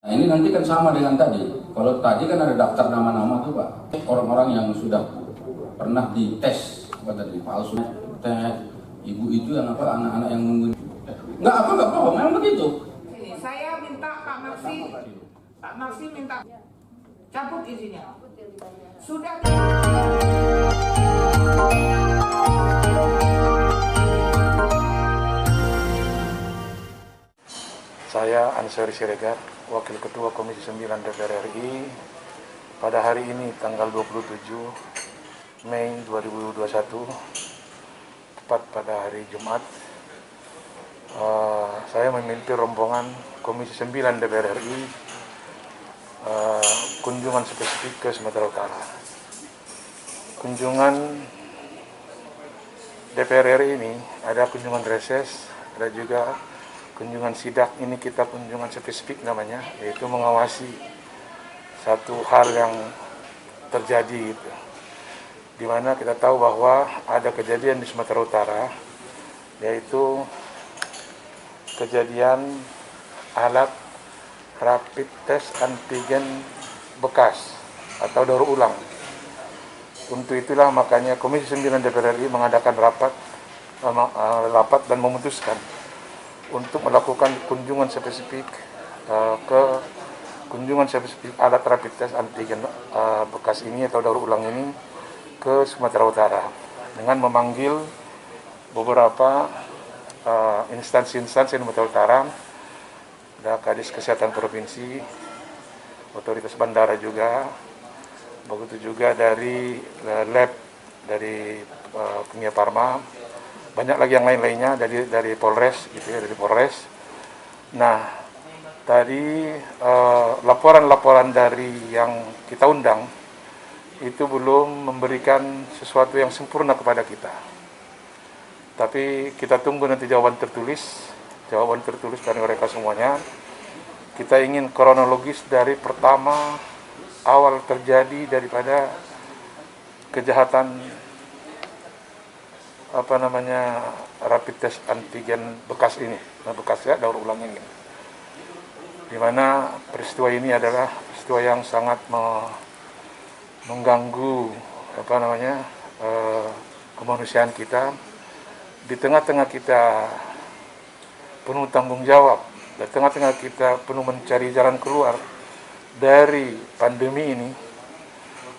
Nah, ini nanti kan sama dengan tadi. Kalau tadi kan ada daftar nama-nama tuh Pak. Orang-orang yang sudah pernah dites, apa tadi, palsu, tes, ibu itu yang apa, anak-anak yang nunggu. Nggak apa-apa, memang begitu. Saya minta Pak Maksi minta cabut izinnya. Sudah. Saya Ansari Siregar, Wakil Ketua Komisi 9 DPR RI. Pada hari ini tanggal 27 Mei 2021, tepat pada hari Jumat, saya memimpin rombongan Komisi 9 DPR RI kunjungan spesifik ke Sumatera Utara. Kunjungan DPR RI ini ada kunjungan reses, ada juga kunjungan sidak. Ini kita kunjungan spesifik namanya, yaitu mengawasi satu hal yang terjadi gitu. Di mana kita tahu bahwa ada kejadian di Sumatera Utara, yaitu kejadian alat rapid test antigen bekas atau daur ulang. Untuk itulah makanya Komisi 9 DPR RI mengadakan rapat dan memutuskan untuk melakukan kunjungan spesifik alat rapid test antigen bekas ini atau daur ulang ini ke Sumatera Utara dengan memanggil beberapa instansi-instansi di Sumatera Utara, ada Kadis Kesehatan Provinsi, Otoritas Bandara juga, begitu juga dari lab dari Kimia Farma, banyak lagi yang lain-lainnya dari Polres gitu ya, dari Polres. Nah, tadi laporan-laporan dari yang kita undang itu belum memberikan sesuatu yang sempurna kepada kita. Tapi kita tunggu nanti jawaban tertulis dari mereka semuanya. Kita ingin kronologis dari pertama awal terjadi daripada kejahatan rapid test antigen bekas ini, daur ulang ini. Di mana peristiwa ini adalah peristiwa yang sangat mengganggu kemanusiaan kita. Di tengah-tengah kita penuh tanggung jawab, di tengah-tengah kita penuh mencari jalan keluar dari pandemi ini,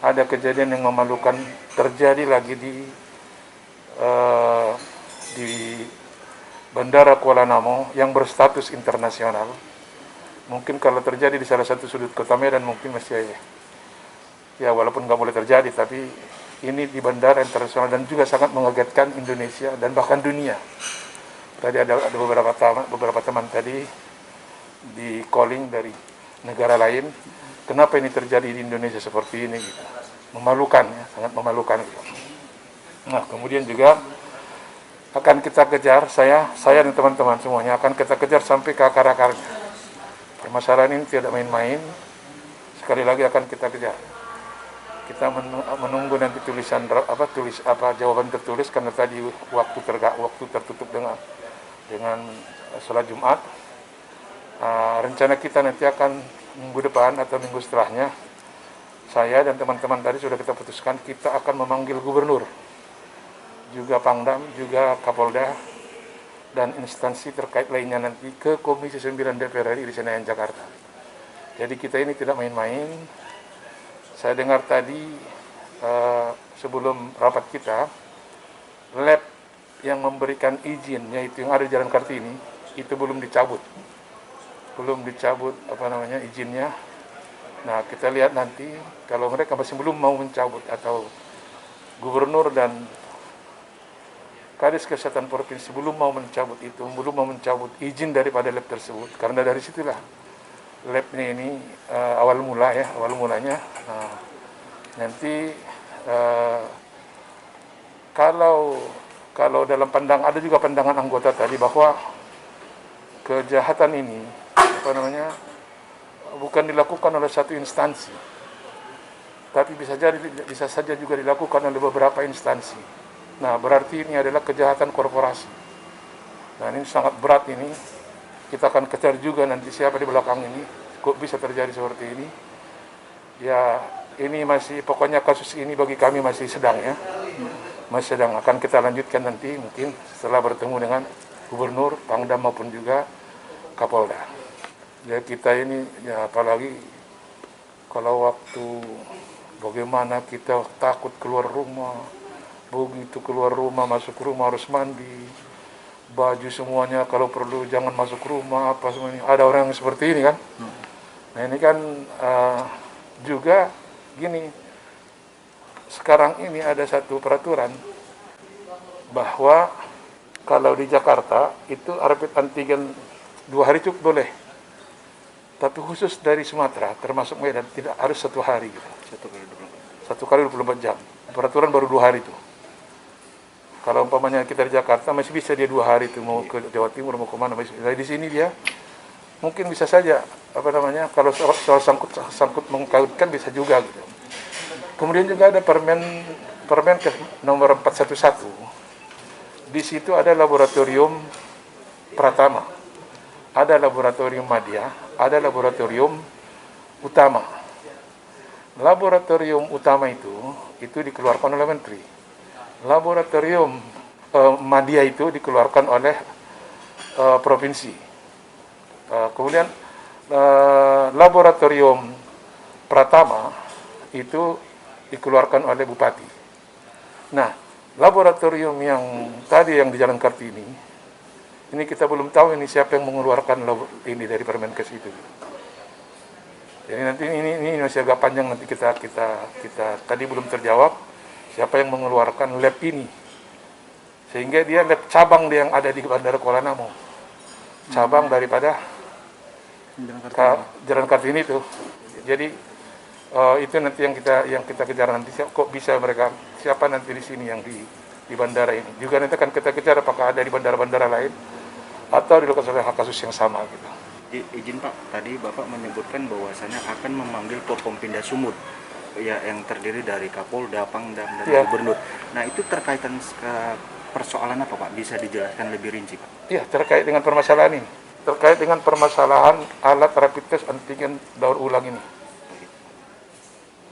ada kejadian yang memalukan terjadi lagi di Bandara Kuala Namu yang berstatus internasional. Mungkin kalau terjadi di salah satu sudut kota Medan mungkin masih ya walaupun nggak boleh terjadi, tapi ini di bandara internasional dan juga sangat mengagetkan Indonesia dan bahkan dunia. Tadi ada beberapa teman tadi di calling dari negara lain, kenapa ini terjadi di Indonesia seperti ini gitu. Memalukan ya, sangat memalukan gitu. Nah, kemudian juga akan kita kejar, saya dan teman-teman semuanya akan kita kejar sampai ke akar-akarnya. Permasalahan ini tidak main-main. Sekali lagi akan kita kejar. Kita menunggu nanti jawaban tertulis, karena tadi waktu tertutup dengan sholat Jumat. Rencana kita nanti akan minggu depan atau minggu setelahnya, saya dan teman-teman tadi sudah kita putuskan kita akan memanggil gubernur, juga Pangdam, juga Kapolda, dan instansi terkait lainnya nanti ke Komisi 9 DPR RI di Senayan, Jakarta. Jadi kita ini tidak main-main. Saya dengar tadi sebelum rapat kita, lab yang memberikan izin, yaitu yang ada di Jalan Kartini, itu belum dicabut izinnya. Nah, kita lihat nanti kalau mereka masih belum mau mencabut, atau gubernur dan Kadis Kesehatan Provinsi belum mau mencabut izin daripada lab tersebut, karena dari situlah labnya ini awal mulanya. Nanti kalau dalam ada juga pandangan anggota tadi bahwa kejahatan ini bukan dilakukan oleh satu instansi, tapi bisa saja juga dilakukan oleh beberapa instansi. Nah, berarti ini adalah kejahatan korporasi. Nah, ini sangat berat ini. Kita akan kejar juga nanti siapa di belakang ini. kok bisa terjadi seperti ini. Ya ini masih, pokoknya kasus ini bagi kami masih sedang ya, masih sedang. Akan kita lanjutkan nanti mungkin setelah bertemu dengan Gubernur, Pangdam maupun juga Kapolda. Ya kita ini ya, apalagi kalau waktu bagaimana kita takut keluar rumah, begitu keluar rumah, masuk rumah harus mandi, baju semuanya kalau perlu jangan masuk rumah, apa semuanya. Ada orang yang seperti ini kan. Nah ini kan juga gini, sekarang ini ada satu peraturan bahwa kalau di Jakarta itu rapid antigen 2 hari cukup boleh. Tapi khusus dari Sumatera, termasuk Medan, tidak harus 1 hari gitu. 1 kali 24 jam. Peraturan baru 2 hari itu. Kalau umpamanya kita di Jakarta masih bisa dia 2 hari itu, mau ke Jawa Timur mau kemana masih. Nah, di sini dia mungkin bisa saja kalau soal sangkut mengkaitkan bisa juga gitu. Kemudian juga ada Permen nomor 411. Di situ ada laboratorium Pratama, ada laboratorium Madya, ada laboratorium Utama. Laboratorium Utama itu dikeluarkan oleh Menteri. Laboratorium Madya itu dikeluarkan oleh provinsi. Kemudian laboratorium Pratama itu dikeluarkan oleh bupati. Nah, laboratorium yang tadi yang di Jalan Kartini, ini kita belum tahu ini siapa yang mengeluarkan ini dari Permenkes itu. Jadi nanti ini masih agak panjang, nanti kita tadi belum terjawab siapa yang mengeluarkan lab ini. Sehingga dia lab cabang yang ada di Bandara Kuala Namu. Cabang daripada Jalan Kartini itu. Jadi itu nanti yang kita kejar nanti, kok bisa mereka, siapa nanti di sini yang di bandara ini. Juga nanti akan kita kejar apakah ada di bandara-bandara lain atau di lokasi kasus yang sama gitu. Izin Pak, tadi Bapak menyebutkan bahwasanya akan memanggil Forkompinda Sumut ya, yang terdiri dari Kapolda, Pangdam, dan Gubernur. Nah itu terkaitan persoalan apa Pak? Bisa dijelaskan lebih rinci Pak? Iya, terkait dengan permasalahan ini. Terkait dengan permasalahan alat rapid test antigen daur ulang ini.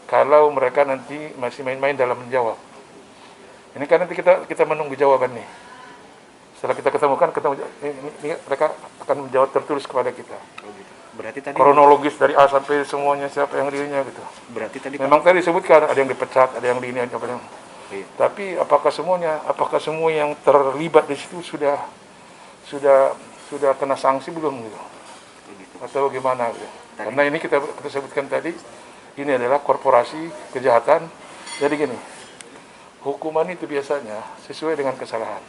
Kalau mereka nanti masih main-main dalam menjawab. Ini kan nanti kita menunggu jawaban nih. Setelah kita ketemukan, ini mereka akan menjawab tertulis kepada kita. Berarti tadi kronologis dari A sampai semuanya siapa yang dirinya gitu. Berarti tadi memang tadi disebutkan ada yang dipecat, ada yang di ini, apa yang. Iya. Tapi apakah semua yang terlibat di situ sudah kena sanksi belum gitu? Atau bagaimana gitu? Karena ini kita sebutkan tadi, ini adalah korporasi kejahatan. Jadi gini, hukuman itu biasanya sesuai dengan kesalahan.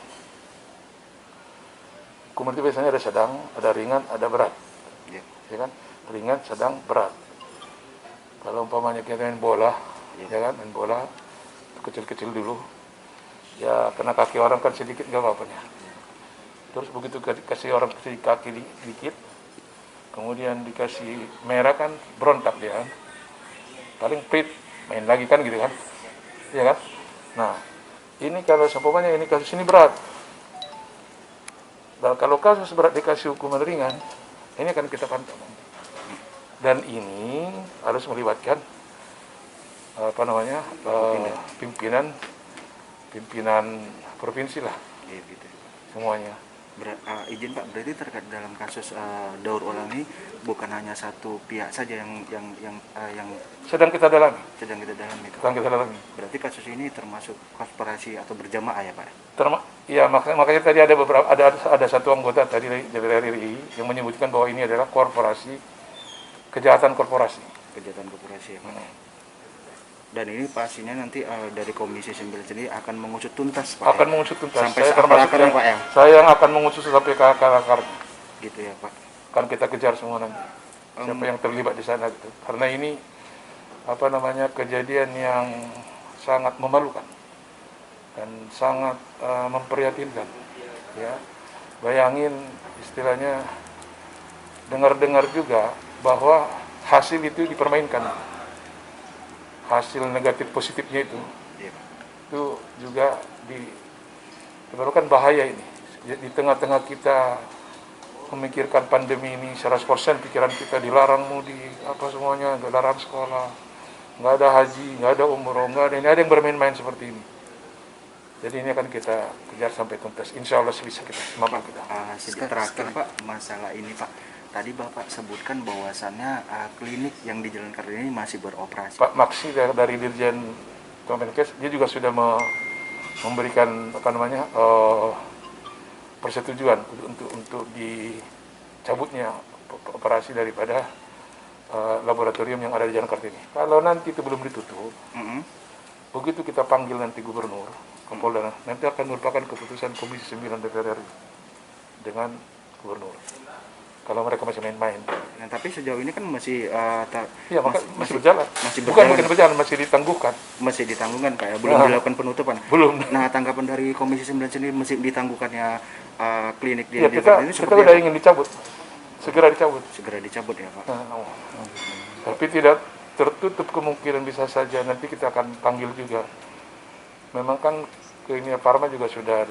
Hukuman itu biasanya ada sedang, ada ringan, ada berat. Ya kan? Ringan, sedang, berat. Kalau umpamanya kita main bola, ya kan, main bola kecil-kecil dulu, ya kena kaki orang kan sedikit nggak apa-apanya. Terus begitu kasih orang kaki dikit, kemudian dikasih merah kan berontak dia kan, paling prit main lagi kan gitu kan, ya kan. Nah ini kalau seumpamanya ini kasus ini berat, dan kalau kasus berat dikasih hukuman ringan, ini akan kita pantau. Dan ini harus melibatkan pimpinan provinsi lah, gitu. Semuanya. Izin Pak, berarti terkait dalam kasus daur ulang ini bukan hanya satu pihak saja yang sedang kita dalami. Itu. Berarti kasus ini termasuk konspirasi atau berjamaah ya Pak? Ya makanya tadi ada satu anggota tadi dari RRI yang menyebutkan bahwa ini adalah kejahatan korporasi ya Pak. Dan ini pastinya nanti dari Komisi 9 sendiri akan mengusut tuntas Pak. Akan mengusut tuntas. Sampai akar-akarnya Pak ya. Saya yang akan mengusut sampai ke akar-akar. Gitu ya Pak. Kan kita kejar semua nanti. Siapa yang terlibat di sana gitu. Karena ini kejadian yang sangat memalukan dan sangat memprihatinkan. Ya. Bayangin istilahnya, dengar-dengar juga bahwa hasil itu dipermainkan. Hasil negatif positifnya itu juga diperlukan bahaya ini. Di tengah-tengah kita memikirkan pandemi ini 100%, pikiran kita dilarang mudik, apa semuanya, dilarang sekolah, nggak ada haji, nggak ada umroh, nggak ada yang bermain-main seperti ini. Jadi ini akan kita kejar sampai tuntas. Insya Allah bisa kita mampu kita. Sedikit terakhir Pak, masalah ini Pak. Tadi Bapak sebutkan bahwasannya klinik yang di Jalan Kartini ini masih beroperasi. Pak Maksi dari Dirjen Kemenkes, dia juga sudah memberikan persetujuan untuk dicabutnya operasi daripada laboratorium yang ada di Jalan Kartini. Kalau nanti itu belum ditutup, begitu kita panggil nanti gubernur, Kapolda, nanti akan merupakan keputusan Komisi 9 DPR RI dengan gubernur. Kalau mereka masih main-main. Nah, tapi sejauh ini kan masih masih berjalan. Bukan berjalan, masih ditangguhkan. Masih ditangguhkan Pak ya, belum dilakukan penutupan. Belum. Nah, tanggapan dari Komisi 9 sendiri masih ditangguhkannya klinik di kita udah ingin dicabut. Segera dicabut ya Pak. Tapi tidak tertutup kemungkinan bisa saja nanti kita akan panggil juga. Memang kan Kimia Farma juga sudah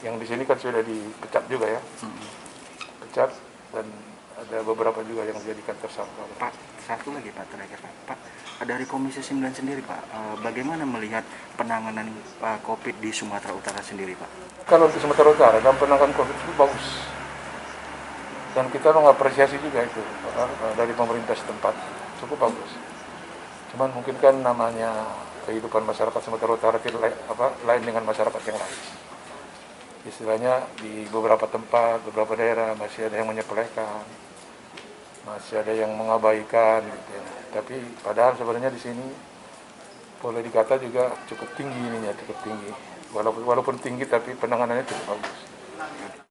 yang di sini kan sudah dipecat juga ya. Pecat, dan ada beberapa juga yang dijadikan tersangka. Pak, satu lagi Pak terakhir Pak. Dari Komisi 9 sendiri Pak, bagaimana melihat penanganan COVID di Sumatera Utara sendiri Pak? Kalau di Sumatera Utara dalam penanganan COVID itu bagus. Dan kita mengapresiasi juga itu dari pemerintah setempat, cukup bagus. Cuman mungkin kan namanya kehidupan masyarakat Sumatera Utara lain dengan masyarakat yang lain. Istilahnya di beberapa tempat, beberapa daerah masih ada yang menyepelekan, masih ada yang mengabaikan gitu ya. Tapi padahal sebenarnya di sini boleh dikata juga cukup tinggi ininya, cukup tinggi. Walaupun tinggi tapi penanganannya cukup bagus.